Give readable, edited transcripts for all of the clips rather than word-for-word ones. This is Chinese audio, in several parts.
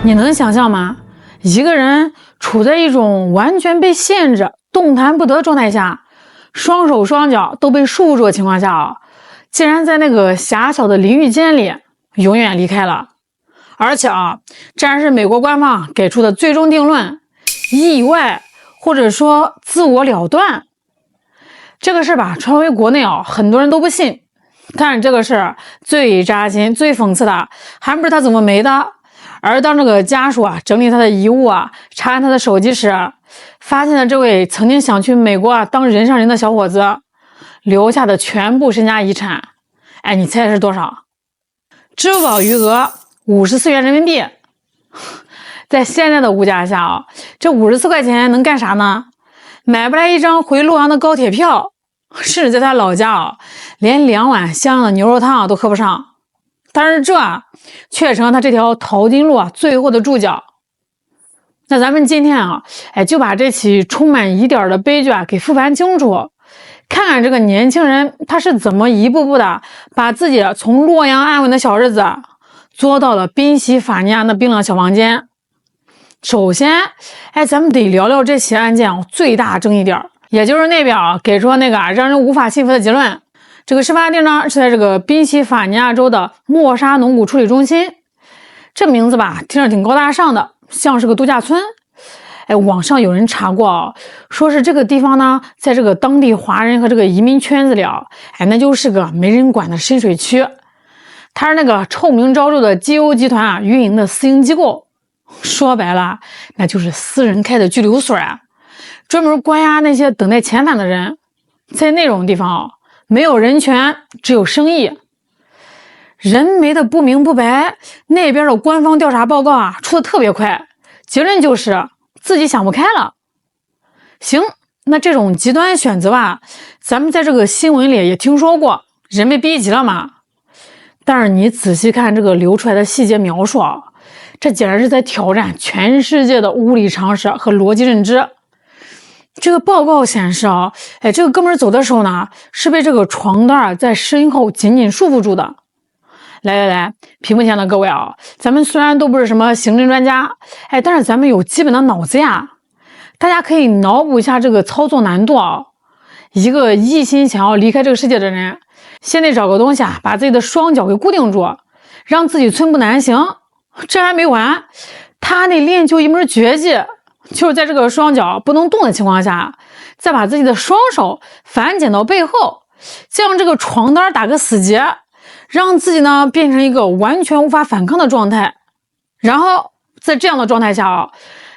你能想象吗？一个人处在一种完全被限制、动弹不得的状态下，双手双脚都被束缚住的情况下竟然在那个狭小的淋浴间里永远离开了。而且这还是美国官方给出的最终定论：意外或者说自我了断。这个事吧，传回国内很多人都不信。但是这个事最扎心、最讽刺的，还不是他怎么没的，而当这个家属整理他的遗物查看他的手机时，发现了这位曾经想去美国当人上人的小伙子留下的全部身家遗产。哎，你猜是多少？支付宝余额54元人民币。在现在的物价下这54块钱能干啥呢？买不来一张回洛阳的高铁票，甚至在他老家连2碗香的牛肉汤都喝不上。但是这却成了他这条淘金路最后的注脚。那咱们今天就把这起充满疑点的悲剧给复盘清楚，看看这个年轻人他是怎么一步步的把自己从洛阳安稳的小日子作到了宾夕法尼亚那冰冷小房间。首先咱们得聊聊这起案件最大争议点，也就是那边给出那个让人无法信服的结论。这个事发地呢是在这个宾夕法尼亚州的莫沙农谷处理中心。这名字吧听着挺高大上的，像是个度假村。网上有人查过说是这个地方呢在这个当地华人和这个移民圈子里那就是个没人管的深水区。它是那个臭名昭著的基欧集团运营的私营机构，说白了那就是私人开的拘留所专门关押那些等待遣返的人。在那种地方没有人权，只有生意。人没的不明不白，那边的官方调查报告出的特别快，结论就是自己想不开了。行，那这种极端选择咱们在这个新闻里也听说过，人被逼急了嘛。但是你仔细看这个流出来的细节描述这简直是在挑战全世界的物理常识和逻辑认知。这个报告显示这个哥们儿走的时候呢，是被这个床单在身后紧紧束缚住的。来，屏幕前的各位咱们虽然都不是什么刑侦专家但是咱们有基本的脑子呀。大家可以脑补一下这个操作难度一个一心想要离开这个世界的人，先得找个东西把自己的双脚给固定住，让自己寸步难行。这还没完，他还得练就一门绝技，就是在这个双脚不能动的情况下，再把自己的双手反剪到背后，将这个床单打个死结，让自己呢变成一个完全无法反抗的状态。然后在这样的状态下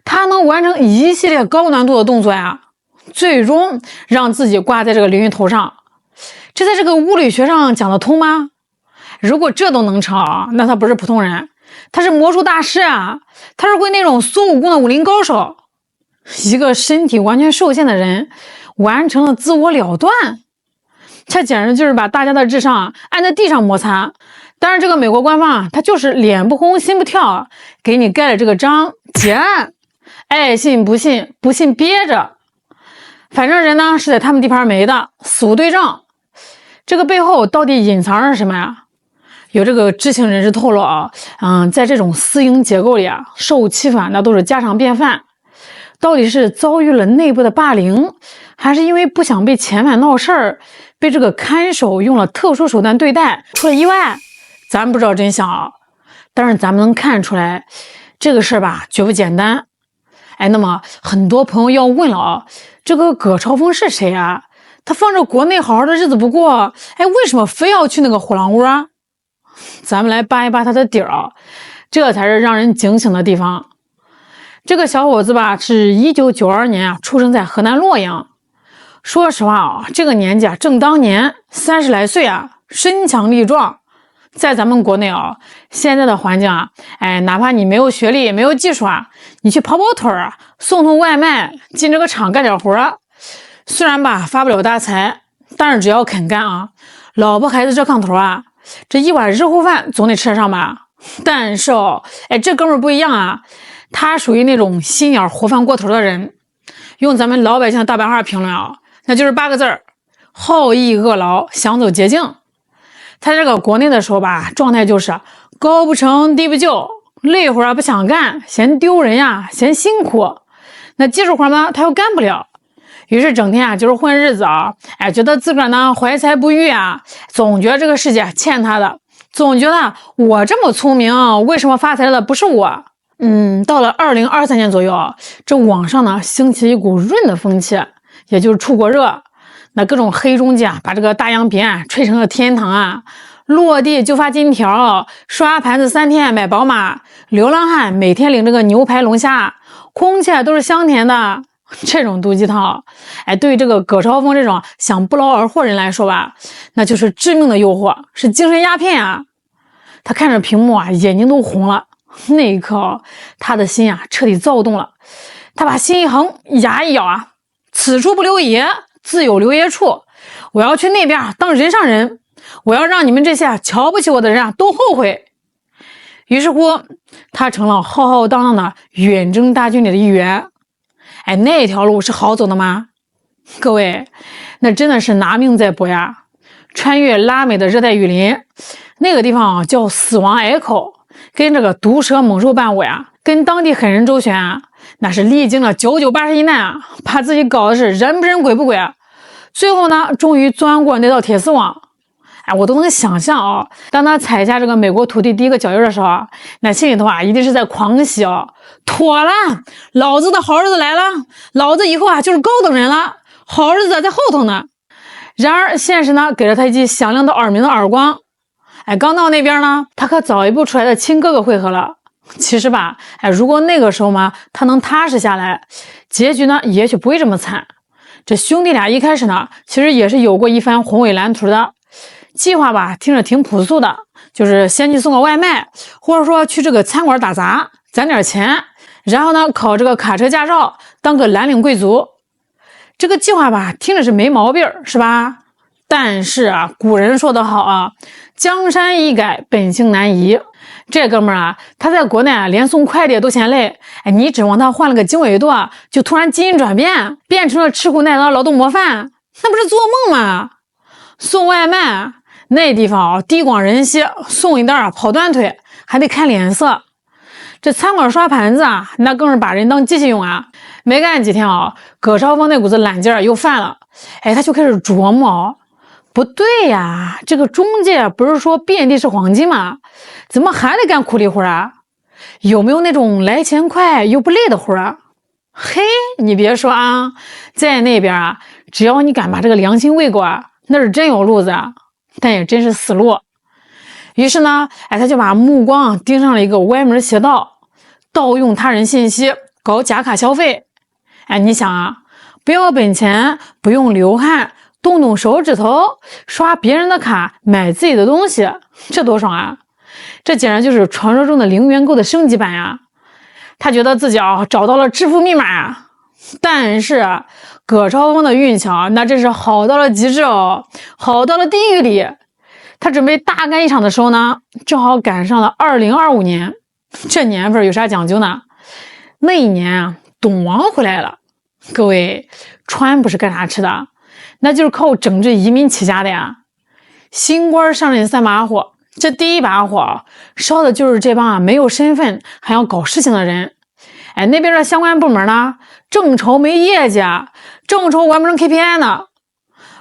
他能完成一系列高难度的动作最终让自己挂在这个淋浴头上。这在这个物理学上讲得通吗？如果这都能成那他不是普通人，他是魔术大师他是会那种孙悟空的武林高手。一个身体完全受限的人完成了自我了断，这简直就是把大家的智商按在地上摩擦。但是这个美国官方他就是脸不红心不跳，给你盖了这个章，结案。爱信不信，不信憋着。反正人呢是在他们地盘没的，死无对证。这个背后到底隐藏着什么呀？有这个知情人士透露在这种私营结构里受欺负那都是家常便饭。到底是遭遇了内部的霸凌，还是因为不想被遣返闹事儿，被这个看守用了特殊手段对待，出了意外？咱不知道真相但是咱们能看出来这个事儿绝不简单。那么很多朋友要问了这个葛超峰是谁他放着国内好好的日子不过为什么非要去那个虎狼屋咱们来扒一扒他的底这才是让人警醒的地方。这个小伙子是1992年出生在河南洛阳。说实话这个年纪正当年，30来岁身强力壮。在咱们国内现在的环境哪怕你没有学历没有技术你去跑跑腿送外卖进这个厂干点活虽然发不了大财，但是只要肯干老婆孩子这炕头这一碗热乎饭总得吃得上吧。但是这哥们儿不一样他属于那种心眼活泛过头的人。用咱们老百姓的大白话评论那就是8个字好逸恶劳，想走捷径。他这个国内的时候状态就是高不成低不就，累活啊不想干，嫌丢人呀，嫌辛苦。那技术活呢，他又干不了，于是整天啊就是混日子啊，觉得自个儿呢怀才不遇啊，总觉得这个世界欠他的，总觉得我这么聪明，为什么发财的不是我？到了2023年左右，这网上呢兴起一股润的风气，也就是出国热。那各种黑中介啊，把这个大洋彼岸吹成了天堂啊，落地就发金条，刷盘子3天买宝马，流浪汉每天领这个牛排龙虾，空气都是香甜的。这种毒鸡汤，对于这个葛超风这种想不劳而获人来说吧，那就是致命的诱惑，是精神鸦片啊。他看着屏幕啊，眼睛都红了。那一刻，他的心啊彻底躁动了。他把心一横，牙一咬啊，此处不留爷，自有留爷处。我要去那边当人上人，我要让你们这些瞧不起我的人啊都后悔。于是乎，他成了浩浩荡荡的远征大军里的一员。那条路是好走的吗？各位，那真的是拿命在搏呀！穿越拉美的热带雨林，那个地方啊叫死亡隘口，跟这个毒蛇猛兽伴舞呀，跟当地狠人周旋啊，那是历经了9981难啊，把自己搞的是人不人鬼不鬼啊，最后呢，终于钻过那道铁丝网。我都能想象啊，当他踩下这个美国土地第一个脚印的时候，那心里头啊一定是在狂喜啊，妥了，老子的好日子来了，老子以后啊就是高等人了，好日子在后头呢。然而现实呢给了他一记响亮的耳鸣的耳光。刚到那边呢，他和早一步出来的亲哥哥会合了。其实吧，如果那个时候嘛，他能踏实下来，结局呢也许不会这么惨。这兄弟俩一开始呢，其实也是有过一番宏伟蓝图的。计划吧听着挺朴素的，就是先去送个外卖，或者说去这个餐馆打杂攒点钱，然后呢考这个卡车驾照，当个蓝领贵族。这个计划吧听着是没毛病，是吧？但是啊，古人说得好啊，江山易改，本性难移。这哥们儿啊，他在国内啊连送快递都嫌累，你指望他换了个经纬度啊，就突然基因转变，变成了吃苦耐劳劳动模范，那不是做梦吗？送外卖那地方啊，地广人稀，送一单啊跑断腿，还得看脸色。这餐馆刷盘子啊，那更是把人当机器用啊。没干几天啊，葛超风那股子懒劲儿又犯了。他就开始琢磨，不对呀，这个中介不是说遍地是黄金吗？怎么还得干苦力活啊？有没有那种来钱快又不累的活啊？嘿，你别说啊，在那边啊，只要你敢把这个良心喂过啊，那是真有路子啊。但也真是死路。于是呢，他就把目光盯上了一个歪门邪道，盗用他人信息，搞假卡消费。你想啊，不要本钱，不用流汗，动动手指头，刷别人的卡，买自己的东西，这多爽啊！这简直就是传说中的零元购的升级版呀！他觉得自己找到了致富密码啊。但是葛超风的运气啊，那真是好到了极致哦，好到了地狱里。他准备大干一场的时候呢，正好赶上了2025年。这年份有啥讲究呢？那一年啊，董王回来了。各位，川不是干啥吃的？那就是靠整治移民起家的呀。新官上任3把火，这第一把火烧的就是这帮没有身份还要搞事情的人。那边的相关部门呢，正愁没业绩啊，正愁完不成 KPI 呢。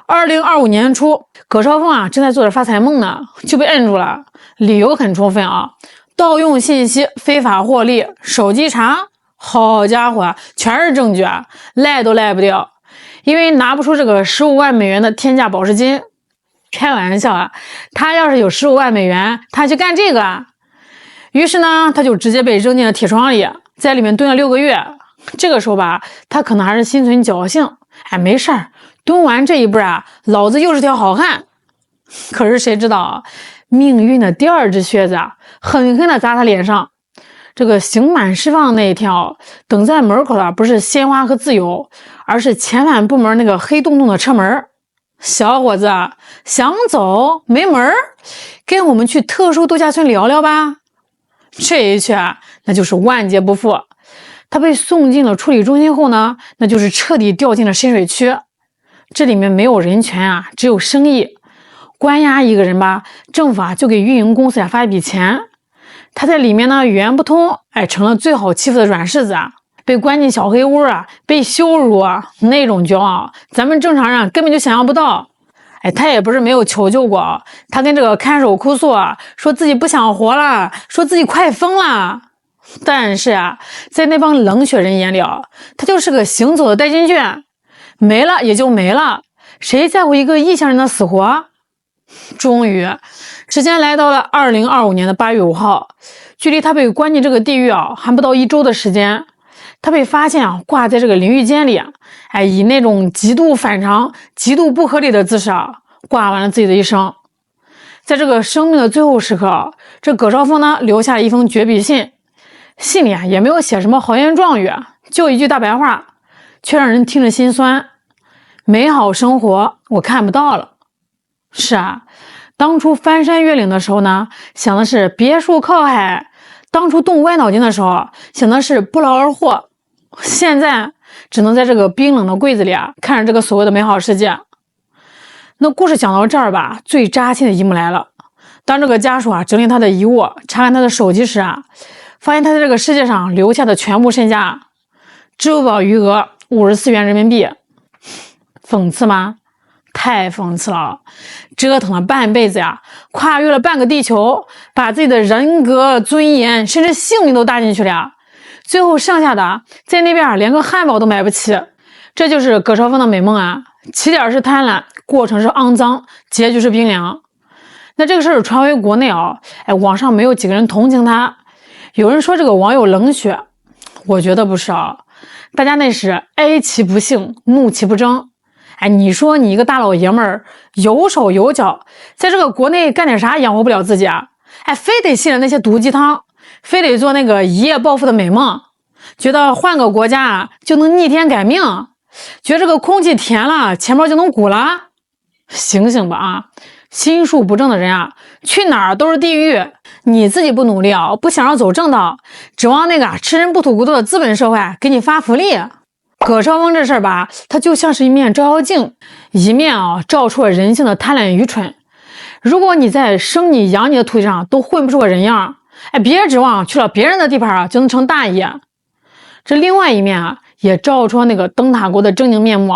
2025年初，葛超风正在做着发财梦呢，就被摁住了。理由很充分啊，盗用信息，非法获利，手机查，好家伙，全是证据啊，赖都赖不掉。因为拿不出这个15万美元的天价保释金。开玩笑啊，他要是有15万美元，他去干这个啊。于是呢，他就直接被扔进了铁窗里，在里面蹲了6个月。这个时候吧，他可能还是心存侥幸，没事儿，蹲完这一步老子又是条好汉。可是谁知道，命运的第二只靴子狠狠地砸他脸上。这个刑满释放那一天等在门口的不是鲜花和自由，而是前晚部门那个黑洞洞的车门。小伙子，想走没门，跟我们去特殊度假村聊聊吧。这一去那就是万劫不复。他被送进了处理中心后呢，那就是彻底掉进了深水区。这里面没有人权只有生意。关押一个人吧，政府就给运营公司发一笔钱。他在里面呢语言不通，成了最好欺负的软柿子啊，被关进小黑屋啊，被羞辱啊，那种骄傲，咱们正常人根本就想象不到。他也不是没有求救过，他跟这个看守哭诉啊，说自己不想活了，说自己快疯了。但是啊，在那帮冷血人眼里啊，他就是个行走的代金券，没了也就没了，谁在乎一个异乡人的死活？终于，时间来到了2025年的8月5号，距离他被关进这个地狱啊，还不到1周的时间。他被发现啊，挂在这个淋浴间里，以那种极度反常、极度不合理的姿势啊，挂完了自己的一生。在这个生命的最后时刻，这葛少峰呢，留下了一封绝笔信，信里也没有写什么豪言壮语，就一句大白话，却让人听着心酸。美好生活我看不到了。是啊，当初翻山越岭的时候呢，想的是别墅靠海；当初动歪脑筋的时候，想的是不劳而获。现在只能在这个冰冷的柜子里看着这个所谓的美好世界。那故事讲到这儿吧，最扎心的一幕来了。当这个家属整理他的遗物，查看他的手机时发现他在这个世界上留下的全部身家，支付宝余额54元人民币。讽刺吗？太讽刺了，折腾了半辈子跨越了半个地球，把自己的人格、尊严甚至性命都搭进去了，最后剩下的在那边连个汉堡都买不起。这就是葛少峰的美梦起点是贪婪，过程是肮脏，结局是冰凉。那这个事儿传回国内网上没有几个人同情他，有人说这个网友冷血，我觉得不是大家那是哀其不幸，怒其不争。你说你一个大老爷们儿有手有脚，在这个国内干点啥养活不了自己非得信了那些毒鸡汤，非得做那个一夜暴富的美梦，觉得换个国家就能逆天改命，觉得这个空气甜了，钱包就能鼓了。醒醒吧心术不正的人去哪儿都是地狱。你自己不努力不想要走正道，指望那个吃人不吐骨头的资本社会给你发福利。葛少峰这事儿吧，它就像是一面照妖镜，一面照出了人性的贪婪愚蠢。如果你在生你养你的土地上都混不出个人样，别指望去了别人的地盘就能成大爷。这另外一面也照出那个灯塔国的狰狞面目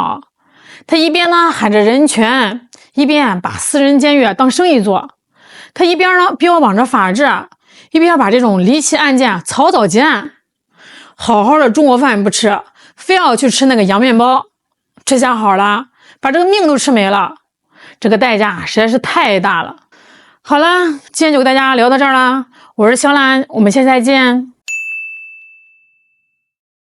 他一边呢喊着人权，一边把私人监狱当生意做。他一边呢标榜着法治，一边把这种离奇案件草草结案。好好的中国饭不吃，非要去吃那个洋面包，这下好了，把这个命都吃没了，这个代价实在是太大了。好了，今天就给大家聊到这儿了，我是小兰，我们下次再见。